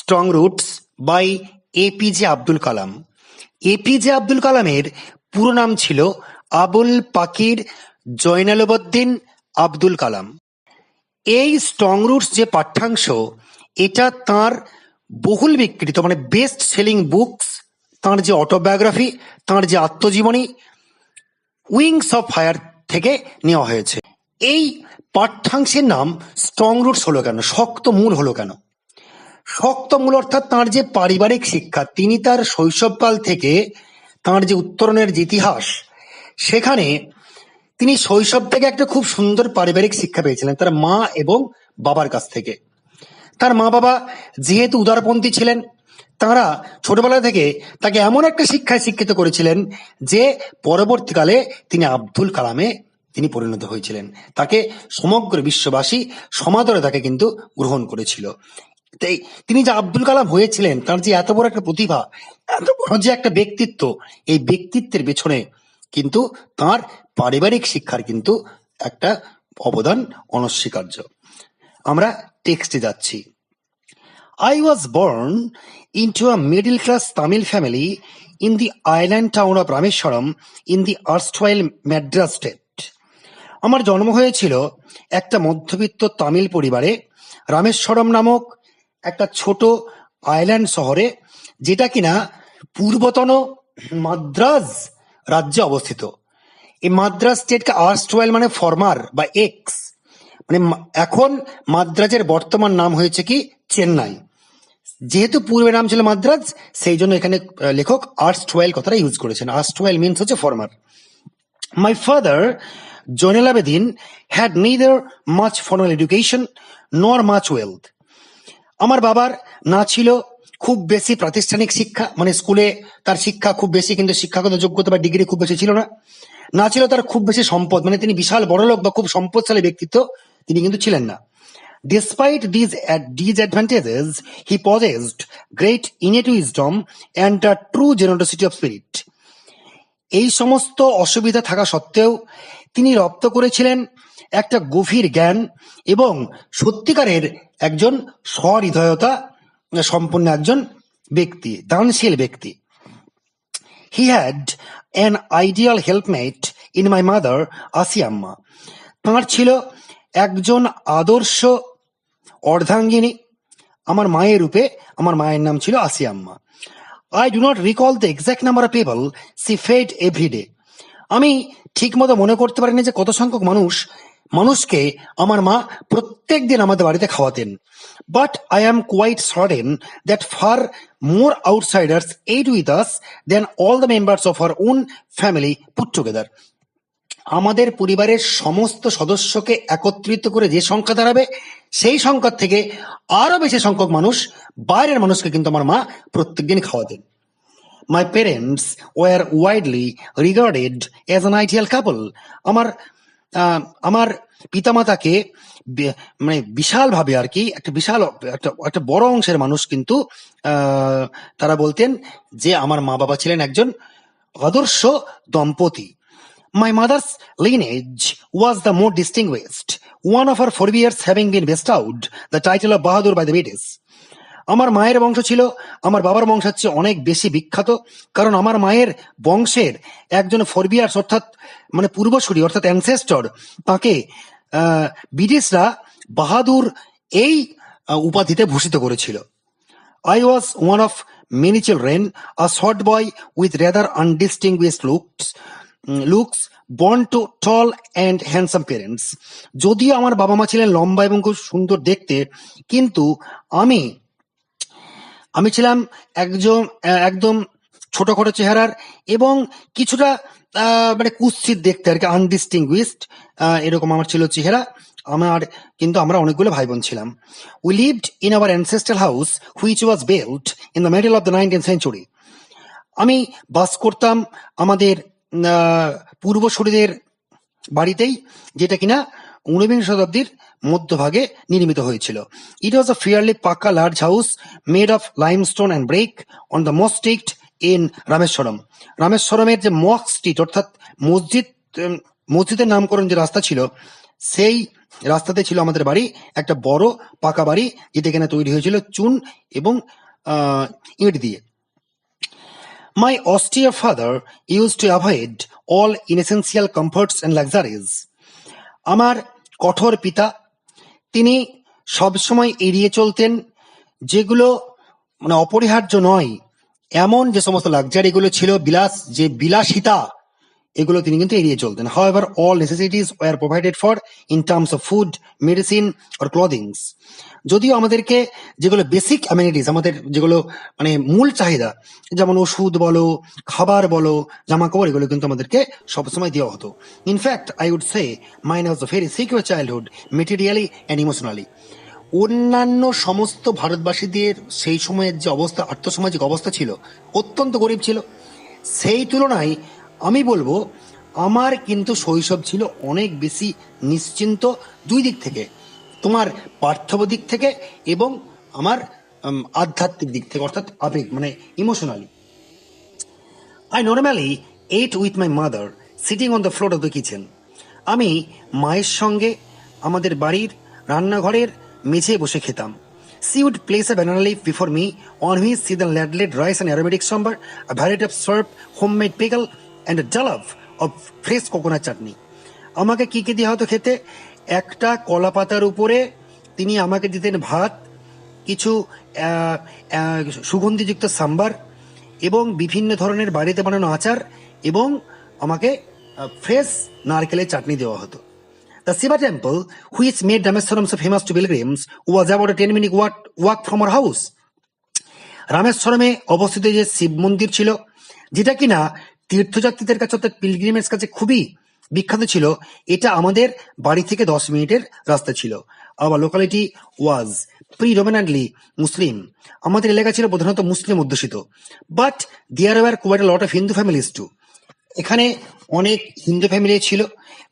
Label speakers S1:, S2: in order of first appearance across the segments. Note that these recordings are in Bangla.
S1: Strong roots by APJ Abdul Kalam. APJ Abdul কালামের পুরো নাম ছিল আবুল পাকির জয়নালাবদ্দিন আব্দুল কালাম। এই স্ট্রং রুটস যে পাঠ্যাংশ, এটা তার বহুল বিক্রিত মানে বেস্ট সেলিং বুকস, তার যে অটোবায়োগ্রাফি, তার যে আত্মজীবনী উইংস অফ ফায়ার থেকে নেওয়া হয়েছে। এই পাঠ্যাংশের নাম স্ট্রং রুটস হলো কেন, শক্ত মূল হলো কেন? শক্ত মূল অর্থাৎ তাঁর যে পারিবারিক শিক্ষা, তিনি তার শৈশবকাল থেকে তাঁর যে উত্তরণের যে ইতিহাস, সেখানে তিনি শৈশব থেকে একটা খুব সুন্দর পারিবারিক শিক্ষা পেয়েছিলেন তার মা এবং বাবার কাছ থেকে। তার মা বাবা যেহেতু উদারপন্থী ছিলেন, তাঁরা ছোটবেলা থেকে তাকে এমন একটা শিক্ষায় শিক্ষিত করেছিলেন যে পরবর্তীকালে তিনি আব্দুল কালামে তিনি পরিণত হয়েছিলেন। তাকে সমগ্র বিশ্ববাসী সমাদরে তাকে কিন্তু গ্রহণ করেছিল। তাই তিনি যে আব্দুল কালাম হয়েছিলেন, তার যে এত বড় একটা প্রতিভা, এত বড় যে একটা ব্যক্তিত্ব, এই ব্যক্তিত্বের পেছনে কিন্তু তার পারিবারিক শিক্ষার কিন্তু একটা অবদান অনস্বীকার্য। আমরা টেক্সটে যাচ্ছি। I was born into a middle-class Tamil family in the island town of Rameswaram in the erstwhile Madras state. আমার জন্ম হয়েছিল একটা মধ্যবিত্ত তামিল পরিবারে রামেশ্বরম নামক একটা ছোট আইল্যান্ড শহরে, যেটা কিনা পূর্বতন মাদ্রাজ রাজ্যে অবস্থিত। এই মাদ্রাজ স্টেটকে আর্স্টওয়াইল মানে ফরমার বা এক্স, মানে এখন মাদ্রাজের বর্তমান নাম হয়েছে কি চেন্নাই। যেহেতু পূর্বের নাম ছিল মাদ্রাজ, সেই জন্য এখানে লেখক আর্স্টওয়াইল কথাটা ইউজ করেছেন। আর্স্টওয়াইল মিনস হচ্ছে former. My father Jainulabdeen had neither much formal education nor much wealth. আমার বাবার না ছিল খুব বেশি প্রাতিষ্ঠানিক শিক্ষা, মানে স্কুলে তার শিক্ষা খুব বেশি, কিন্তু শিক্ষাগত যোগ্যতা বা ডিগ্রি খুব বেশি ছিল না। না ছিল তার খুব বেশি সম্পদ, মানে তিনি বিশাল বড়লোক বা খুব সম্পদশালী ব্যক্তিত্ব তিনি কিন্তু ছিলেন না। Despite these disadvantages, he possessed great innate wisdom and a true generosity of spirit. এই সমস্ত অসুবিধা থাকা সত্ত্বেও তিনি রপ্ত করেছিলেন একটা গভীর জ্ঞান এবং সত্যিকারের একজন সহৃদয়তা সম্পন্ন একজন ব্যক্তি, দানশীল ব্যক্তি। He had an ideal helpmate in my mother, Ashiamma. তাঁর ছিল একজন আদর্শ অর্ধাঙ্গিনী আমার মায়ের রূপে। আমার মায়ের নাম ছিল Ashiamma. I do not recall the exact number of people she fed every day. আমি ঠিক মতো মনে করতে পারিনি যে কত সংখ্যক মানুষকে আমার মা প্রত্যেক দিন আমাদের বাড়িতে খাওয়াতেন। But I am quite certain that far more outsiders ate with us than all the members of our own family put together. আমাদের পরিবারের সমস্ত সদস্যকে একত্রিত করে যে সংখ্যা দাঁড়াবে, সেই সংখ্যার থেকে আরো বেশি সংখ্যক মানুষ, বাইরের মানুষকে কিন্তু আমার মা প্রত্যেকদিন খাওয়াতেন। My parents were widely regarded as an ideal couple. আমার পিতামাতাকে মানে বিশাল ভাবে আর কি একটা বড় অংশের মানুষ কিন্তু তারা বলতেন যে আমার মা বাবা ছিলেন একজন আদর্শ দম্পতি। My mother's lineage was the more distinguished, one of her forebears having been bestowed the title of Bahadur by the British. আমার মায়ের বংশ ছিল আমার বাবার বংশের চেয়ে অনেক বেশি বিখ্যাত, কারণ আমার মায়ের বংশের একজন ফরবিয়ার্স অর্থাৎ মানে পূর্বসূরি অর্থাৎ অ্যানসেস্টর, তাকে ব্রিটিশরা বাহাদুর এই উপাধিতে ভূষিত করেছিল। I was one of many children, a short boy with rather undistinguished looks, born to tall and handsome parents. যদিও আমার বাবা মা ছিলেন লম্বা এবং খুব সুন্দর দেখতে, কিন্তু আমি ছিলাম একদম ছোটখাটো চেহারার এবং কিছুটা মানে কুৎসিত দেখতে আর কি, আনডিস্টিংগুইশড এরকম আমার ছিল চেহারা। কিন্তু আমরা অনেকগুলো ভাই বোন ছিলাম। We lived in our ancestral house which was built in the middle of the 19th century. আমি বাস করতাম আমাদের পূর্বসূরীদের বাড়িতেই, যেটা কিনা 19বিংশ শতাব্দীর মধ্যভাগে নির্মিত হয়েছিল। It was a fairly পাকা large house made of limestone and brick on the mosque street in Rameswaram. রামেশ্বরমের যে মস্ক স্ট্রিট অর্থাৎ মসজিদের নামকরণ যে রাস্তা ছিল, সেই রাস্তাতে ছিল আমাদের বাড়ি, একটা বড় পাকা বাড়ি, যেটা এখানে তৈরি হয়েছিল চুন এবং ইট দিয়ে। My austere father used to avoid all inessential comforts and luxuries. আমার কঠোর পিতা, তিনি সবসময় এড়িয়ে চলতেন যেগুলো মানে অপরিহার্য নয়, এমন যে সমস্ত লাক্সারিগুলো ছিল, যে বিলাসিতা, এগুলো তিনি কিন্তু এড়িয়ে চলতেন। However, all necessities were provided for in terms of food, medicine or clothing. যদিও আমাদেরকে যেগুলো বেসিক অ্যামিনিটিস, আমাদের যেগুলো মানে মূল চাহিদা, যেমন ওষুধ বলো, খাবার বলো, জামা কাপড়, এগুলো কিন্তু আমাদেরকে সবসময় দেওয়া হতো। In fact I would say mine was a very secure childhood, materially and emotionally. অন্যান্য সমস্ত ভারতবাসীদের সেই সময়ের যে অবস্থা, আর্থসামাজিক অবস্থা ছিল, অত্যন্ত গরিব ছিল। সেই তুলনায় আমি বলবো আমার কিন্তু শৈশব ছিল অনেক বেশি নিশ্চিন্ত, দুই দিক থেকে, তোমার পার্থিব দিক থেকে এবং আমার আধ্যাত্মিক দিক থেকে, অর্থাৎ আবেগ মানে emotionally. I normally ate with my mother sitting on the floor of the kitchen. আমি মায়ের সঙ্গে আমাদের বাড়ির রান্নাঘরের মেঝে বসে খেতাম। She would place a banana leaf before me on which she then ladled rice and aromatic sambar, a variety of syrup, homemade pickle and a dollop of fresh coconut chutney. আমাকে কি কি দেওয়া হতো খেতে? একটা কলা পাতার উপরে তিনি আমাকে দিতেন ভাত, কিছু সুগন্ধিযুক্ত সাম্বার এবং বিভিন্ন ধরনের বাড়িতে বানানো আচার, এবং আমাকে ফ্রেশ নারকেলের চাটনি দেওয়া হতো। The Shiva temple, which made Rameswaram so famous to pilgrims, was about a 10-minute walk from our house. রামেশ্বরমে অবস্থিত যে শিব মন্দির ছিল, যেটা কিনা তীর্থযাত্রীদের কাছে অর্থাৎ পিলগ্রিমের কাছে খুবই বিখ্যাত ছিল, এটা আমাদের বাড়ি থেকে 10 মিনিটের রাস্তা ছিল। Our locality was predominantly Muslim. আমাদের এলাকা ছিল প্রধানত মুসলিম অধ্যুষিত, but there were quite a lot of Hindu families too. এখানে অনেক হিন্দু ফ্যামিলি ছিল,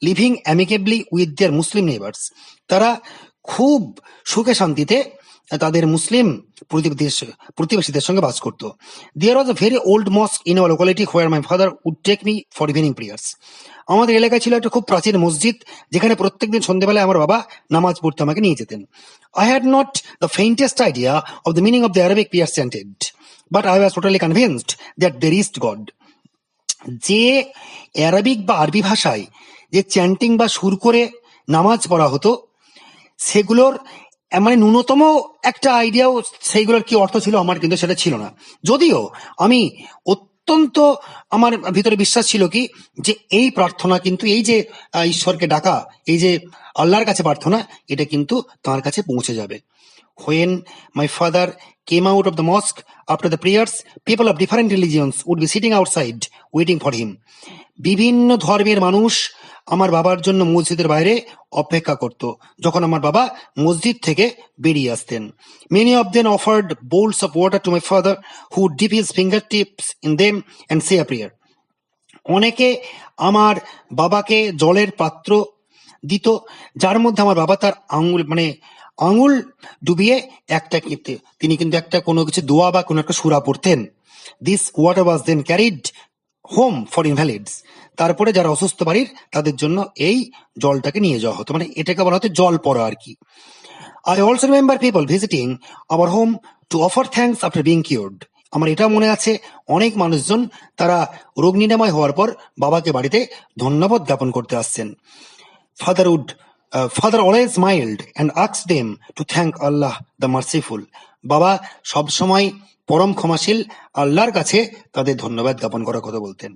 S1: living amicably with their Muslim neighbours. তারা খুব সুখে শান্তিতে তাদের মুসলিম প্রতিবেশীদের সঙ্গে বাস করত। There was a very old mosque in our locality where my father would take me for evening prayers. আমাদের এলাকায় ছিল একটা খুব প্রাচীন মসজিদ, যেখানে প্রত্যেকদিন সন্ধ্যেবেলায় আমার বাবা নামাজ পড়তে আমাকে নিয়ে যেতেন। I had not the faintest idea of the meaning of the Arabic prayer chanted, but I was totally convinced that there is God. যে অ্যারাবিক বা আরবি ভাষায় যে চ্যান্টিং বা সুর করে নামাজ পড়া হতো, সেগুলোর মানে ন্যূনতম একটা আইডিয়াও সেইগুলোর কি অর্থ ছিল আমার কিন্তু সেটা ছিল না। যদিও আমি অত্যন্ত আমার ভিতরে বিশ্বাস ছিল কি যে এই প্রার্থনা কিন্তু, এই যে ঈশ্বরকে ডাকা, এই যে আল্লাহর কাছে প্রার্থনা, এটা কিন্তু তার কাছে পৌঁছে যাবে। When my father came out of the mosque after the prayers, people of different religions would be sitting outside waiting for him. বিভিন্ন ধর্মের মানুষ আমার বাবার জন্য মসজিদের বাইরে অপেক্ষা করত যখন আমার বাবা মসজিদ থেকে বেরিয়ে আসতেন। Many of them offered bowls of water to my father, who would dip his fingertips in them and say a prayer. অনেকে আমার বাবাকে জলের পাত্র দিত, যার মধ্যে আমার বাবা তার আঙুল ডুবিয়ে তিনি কিন্তু একটা কোনো কিছু দোয়া বা কোনো একটা সূরা পড়তেন। This water was then carried home for invalids. তারপরে যারা অসুস্থ বাড়ির তাদের জন্য এই জলটাকে নিয়ে যাওয়া হতো, মানে এটাকে বলা হতো জল পড়া আর কি। I also remember people visiting our home to offer thanks after being cured. আমার এটা মনে আছে, অনেক মানুষজন তারা রোগ নিরাময় হওয়ার পর বাবাকে বাড়িতে ধন্যবাদ জ্ঞাপন করতে আসছেন। Father always smiled and asked them to thank Allah the merciful. বাবা সবসময় পরম ক্ষমাশীল আল্লাহর কাছে তাদের ধন্যবাদ জ্ঞাপন করার কথা বলতেন।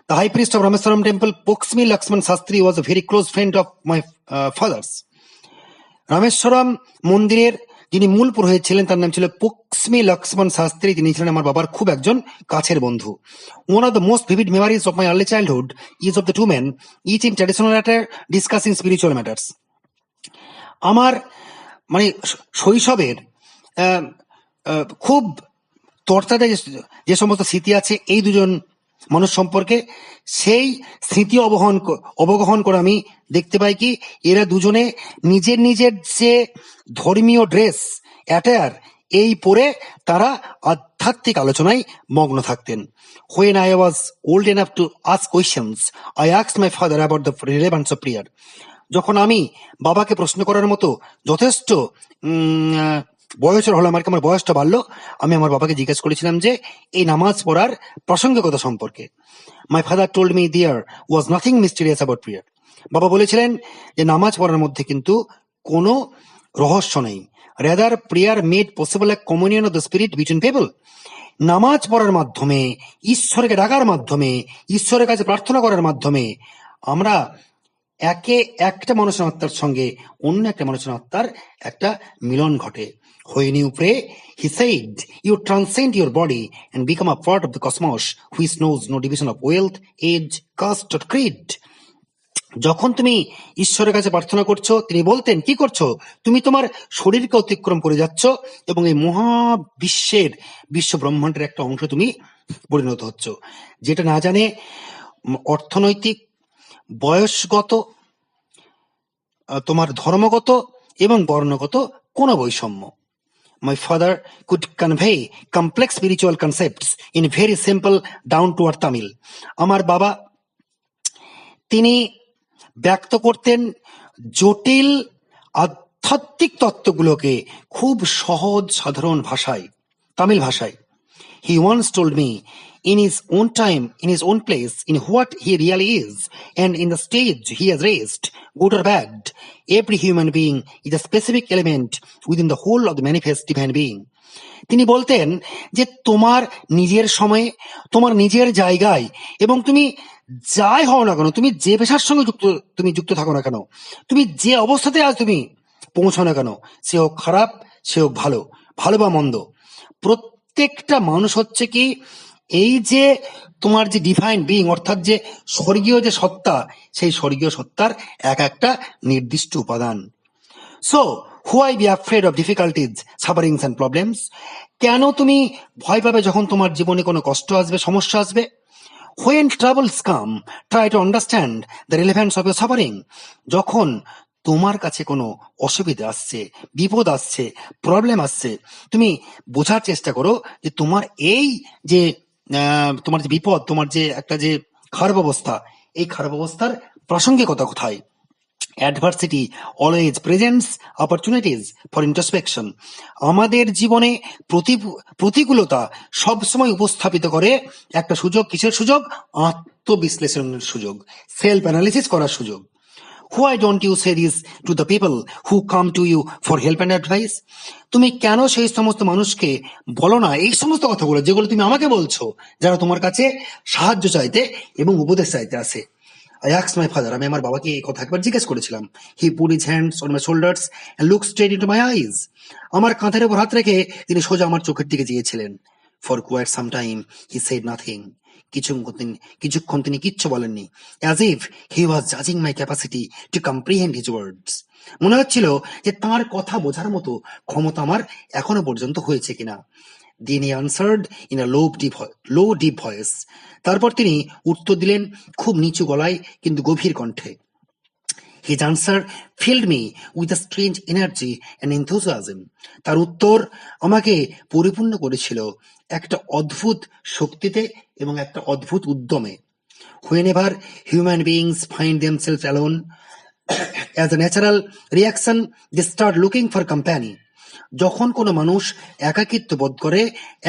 S1: The high priest of Rameswaram temple, Pokshmi Lakshman Sastri, was a very close friend of my father's. Rameswaram মন্দিরের যিনি মূল পুরোহিত ছিলেন তার নাম ছিল পক্সমী লক্ষ্মণ শাস্ত্রী। তিনি ছিলেন আমার বাবার খুব একজন কাছের বন্ধু। One of the most vivid memories of my early childhood is of the two men, each in traditional attire, discussing spiritual matters. আমার মানে শৈশবের খুব তরতাজা যে সমস্ত স্মৃতি আছে এই দুজন মানুষ সম্পর্কে, সেই স্মৃতি অবগাহন করে আমি দেখতে পাই কি এরা দুজনে নিজের নিজের যে ধর্মীয় ড্রেস অ্যাটায়ার এই পরে তারা আধ্যাত্মিক আলোচনায় মগ্ন থাকতেন। When I was old enough to ask questions, I asked my father about the relevance of prayer. যখন আমি বাবাকে প্রশ্ন করার মতো যথেষ্ট বয়সের হলো, আমার বয়সটা বাড়লো, আমি আমার বাবাকে জিজ্ঞেস করেছিলাম যে এই নামাজ পড়ার প্রাসঙ্গিকতা সম্পর্কে। My father told me there was nothing mysterious about prayer. বাবা বলেছিলেন যে নামাজ পড়ার মধ্যে কিন্তু কোনো রহস্য নেই। Rather prayer made possible A communion of the spirit between people. নামাজ পড়ার মাধ্যমে, ঈশ্বরকে ডাকার মাধ্যমে, ঈশ্বরের কাছে প্রার্থনা করার মাধ্যমে আমরা একটা মানুষের আত্মার সঙ্গে অন্য একটা মানুষের আত্মার একটা মিলন ঘটে। When you pray, he said, you transcend your body and become a part of the cosmos which knows no division of wealth, age, caste or creed. যখন তুমি ঈশ্বরের কাছে প্রার্থনা করছো, তিনি বলতেন কি করছো, তুমি তোমার শরীরকে অতিক্রম করে যাচ্ছ এবং এই মহাবিশ্বের বিশ্ব ব্রহ্মাণ্ডের একটা অংশ তুমি পরিণত হচ্ছ, যেটা না জানে অর্থনৈতিক, বয়সগত, তোমার ধর্মগত এবং বর্ণগত কোনো বৈষম্য। My father could convey complex spiritual concepts in very simple down to earth Tamil. আমার বাবা তিনি ব্যক্ত করতেন জটিল আধ্যাত্মিক তত্ত্বগুলোকে খুব সহজ সাধারণ ভাষায়, তামিল ভাষায়। He once told me, in his own time, in his own place, in what he really is, and in the stage he has raised, good or bad, every human being is a specific element within the whole of the manifest divine being. তিনি বলতেন যে তোমার নিজের সময়ে, তোমার নিজের জায়গায়, এবং তুমি যাই হও না কেন, তুমি যে পেশার সঙ্গে যুক্ত থাকো না কেন, তুমি যে অবস্থাতে আজ তুমি পৌঁছাও না কেন, সে হোক খারাপ, সে হোক ভালো, ভালো বা মন্দ, প্রত্যেকটা মানুষ হচ্ছে কি এই যে তোমার যে ডিভাইন বিইং, অর্থাৎ যে স্বর্গীয় যে সত্তা, সেই স্বর্গীয় সত্তার একটা নির্দিষ্ট উপাদান। So why be afraid of difficulties, sufferings and problems? কেন তুমি ভয় পাবে যখন তোমার জীবনে কোনো কষ্ট আসবে, সমস্যা আসবে? When troubles come, try to understand the relevance of your suffering. যখন তোমার কাছে কোনো অসুবিধা আসছে, বিপদ আসছে, প্রবলেম আসছে, তুমি বোঝার চেষ্টা করো যে তোমার এই যে তোমার যে বিপদ, তোমার যে একটা যে খারাপ অবস্থা, এই খারাপ অবস্থার প্রাসঙ্গিকতা কোথায়। Adversity always presents opportunities for introspection. আমাদের জীবনে প্রতিকূলতা সবসময় উপস্থাপিত করে একটা সুযোগ। কিসের সুযোগ? আত্মবিশ্লেষণের সুযোগ, সেলফ অ্যানালিসিস করার সুযোগ। Why don't you say this to the people who come to you for help and advice? তুমি কেন সেই সমস্ত মানুষকে বলো না এই সমস্ত কথাগুলো যেগুলো তুমি আমাকে বলছো, যারা তোমার কাছে সাহায্য চাইতে এবং উপদেশ চাইতে আসে? I asked my father, আমি আমার বাবাকে এই কথা একবার জিজ্ঞেস করেছিলাম। He put his hands on my shoulders and looked straight into my eyes. আমার কাঁধের উপর হাত রেখে তিনি সোজা আমার চোখের দিকে চেয়েছিলেন। For quite some time he said nothing. কিছুক্ষণ তিনি কিচ্ছু বলেননি, as if he was judging my capacity to comprehend his words. মনে হচ্ছিল যে তার কথা বোঝার মতো ক্ষমতা আমার এখনো পর্যন্ত হয়েছে কিনা। Then he answered in a low deep voice. তারপর তিনি উত্তর দিলেন খুব নিচু গলায় কিন্তু গভীর কণ্ঠে। His answer filled me with a strange energy and enthusiasm. তার উত্তর আমাকে পরিপূর্ণ করেছিল একটা অদ্ভুত শক্তিতে এবং একটা অদ্ভুত উদ্যমে। Whenever human beings find themselves alone, as a natural reaction, they start looking for company. যখন কোনো মানুষ একাকিত্ব বোধ করে,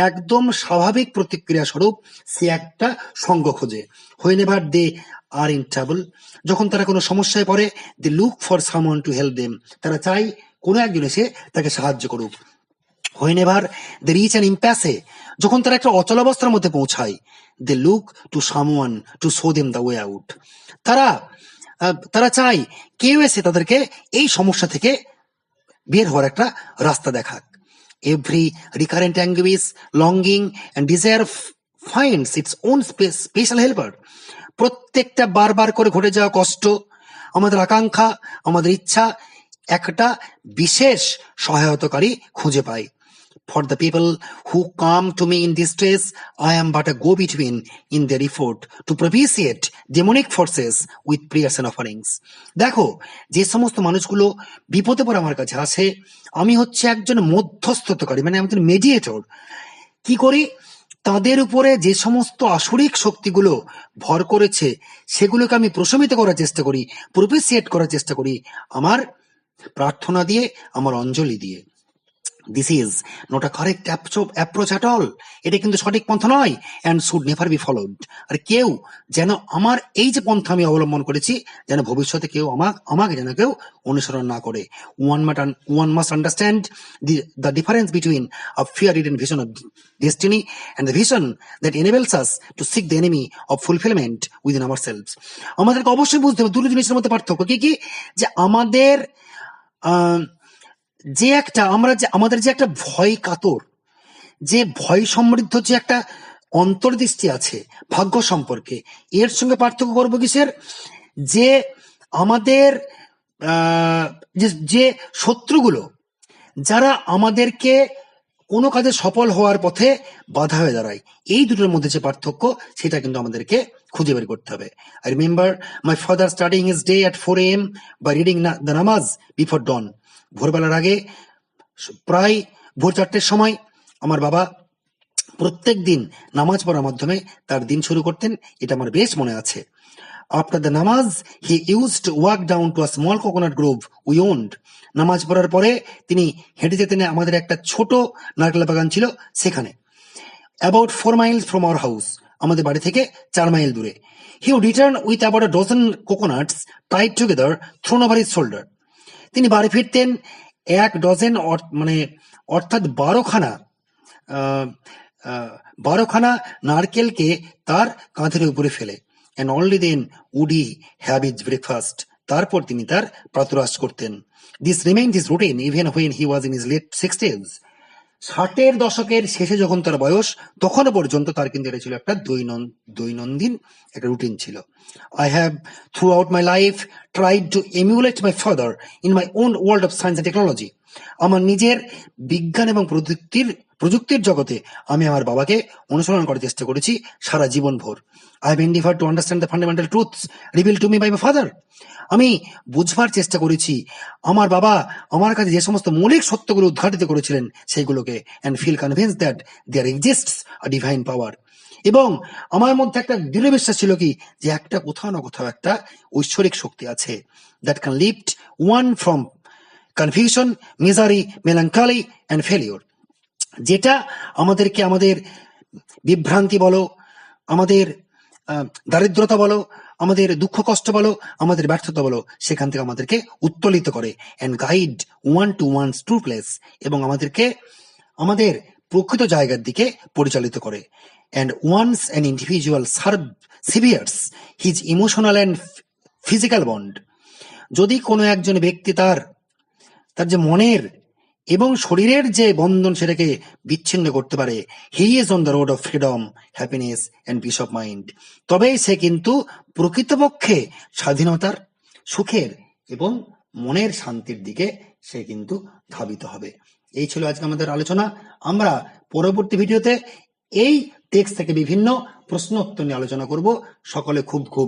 S1: একদম স্বাভাবিক প্রতিক্রিয়া স্বরূপ সে একটা সঙ্গ খোঁজে। Whenever they are in trouble, যখন তারা কোনো সমস্যায় পড়ে, they look for someone to help them. তারা চায় কোনো একজন এসে তাকে সাহায্য করুক। Whenever they reach an impasse, যখন তারা একটা অচলাবস্থার মধ্যে পৌঁছায়, they look to someone to show them the way out. তারা চায় কেউ এসে তাদেরকে এই সমস্যা থেকে বের হওয়ার একটা রাস্তা দেখাক। Every recurrent anguish, longing and desire finds its own special helper. প্রত্যেকটা বারবার করে ঘটে যাওয়া কষ্ট, আমাদের আকাঙ্ক্ষা, আমাদের ইচ্ছা একটা বিশেষ সহায়তাকারী খুঁজে পায়। For the people who come to me in distress, I am but a go-between in their effort to propitiate demonic forces with prayers and offerings. দেখো, যে সমস্ত মানুষগুলো বিপদে পড়ে আমার কাছে আসে, আমি হচ্ছে একজন মধ্যস্থতাকারী, মানে একজন মেডিয়েটর। কি করি? তাদের উপরে যে সমস্ত আসরিক শক্তিগুলো ভর করেছে সেগুলোকে আমি প্রশমিত করার চেষ্টা করি, প্রোপিসিয়েট করার চেষ্টা করি আমার প্রার্থনা দিয়ে, আমার অঞ্জলি দিয়ে। This is not a correct approach at all. এটা কিন্তু সঠিক পন্থা নয়, and should never be followed. আর কেউ যেন আমার এই যে পন্থা আমি অবলম্বন করেছি, যেন ভবিষ্যতে কেউ আমাকে যেন কেউ অনুসরণ না করে। One must understand the difference between a fear ridden vision of destiny and the vision that enables us to seek the enemy of fulfilment within ourselves. আমাদেরকে অবশ্যই বুঝতে হবে দুটো জিনিসের মধ্যে পার্থক্য কি কি, যে আমাদের যে একটা আমাদের যে একটা ভয় কাতর, যে ভয় সমৃদ্ধ যে একটা অন্তর্দৃষ্টি আছে ভাগ্য সম্পর্কে, এর সঙ্গে পার্থক্য করবো কিসের, যে আমাদের যে শত্রুগুলো যারা আমাদেরকে কোনো কাজে সফল হওয়ার পথে বাধা হয়ে দাঁড়ায়, এই দুটোর মধ্যে যে পার্থক্য সেটা কিন্তু আমাদেরকে খুঁজে বের করতে হবে। I remember my father starting his day at 4 AM by reading the namaz before dawn. ভোরবেলার আগে প্রায় ভোর 4টের সময় আমার বাবা প্রত্যেক দিন নামাজ পড়ার মাধ্যমে তার দিন শুরু করতেন, এটা আমার বেশ মনে আছে। After the namaz, he used to walk down to a small coconut grove we owned. নামাজ পড়ার পরে তিনি হেঁটে যেতেন আমাদের একটা ছোট নারকেল বাগান ছিল সেখানে, about 4 miles from our house, আমাদের বাড়ি থেকে 4 মাইল দূরে। He would return with about a dozen coconuts tied together thrown over his shoulder. তিনি বাড়ি ফিরতেন 1 ডজন, মানে অর্থাৎ 12খানা নারকেলকে তার কাঁধের উপরে ফেলে। And only then would he have his breakfast. তারপর তিনি তার প্রাতরাশ করতেন। This remained his routine even when he was in his late 60s. 60-এর দশকের শেষে যখন তার বয়স, তখনও পর্যন্ত তার কিন্তু এটা ছিল একটা দৈনন্দিন একটা রুটিন ছিল। I have throughout my life tried to emulate my father in my own world of science and technology. আমার নিজের বিজ্ঞান এবং প্রযুক্তির জগতে আমি আমার বাবাকে অনুসরণ করার চেষ্টা করেছি সারা জীবন ভোর। I have endeavored to understand the fundamental truths revealed to me by my father. আমি বুঝবার চেষ্টা করেছি আমার বাবা আমার কাছে যে সমস্ত মৌলিক সত্যগুলো উদ্ঘাটিত করেছিলেন সেইগুলোকে, and feel convinced that there exists a divine power. এবং আমার মধ্যে একটা দৃঢ় বিশ্বাস ছিল কি, যে একটা কোথাও না কোথাও একটা ঐশ্বরিক শক্তি আছে, that can lift one from confusion, misery, melancholy and failure. যেটা আমাদেরকে আমাদের বিভ্রান্তি বলো, আমাদের দারিদ্রতা বলো, আমাদের দুঃখ কষ্ট বলো, আমাদের ব্যর্থতা বলো, সেখান থেকে আমাদেরকে উত্তোলিত করে, and guide one to one's true place, এবং আমাদেরকে আমাদের প্রকৃত জায়গার দিকে পরিচালিত করে। And once an individual severes his emotional and physical bond, যদি কোনো একজন ব্যক্তি তার যে মনের এবং শরীরের যে বন্ধন সেটাকে বিচ্ছিন্ন করতে পারে, he is on the road of freedom, happiness and piece of mind, তবেই সে কিন্তু প্রকৃতপক্ষে স্বাধীনতার, সুখের এবং মনের শান্তির দিকে সে কিন্তু ধাবিত হবে। এই ছিল আজকে আমাদের আলোচনা। আমরা পরবর্তী ভিডিওতে এই টেক্সট থেকে বিভিন্ন প্রশ্ন উত্তর নিয়ে আলোচনা করব। সকলে খুব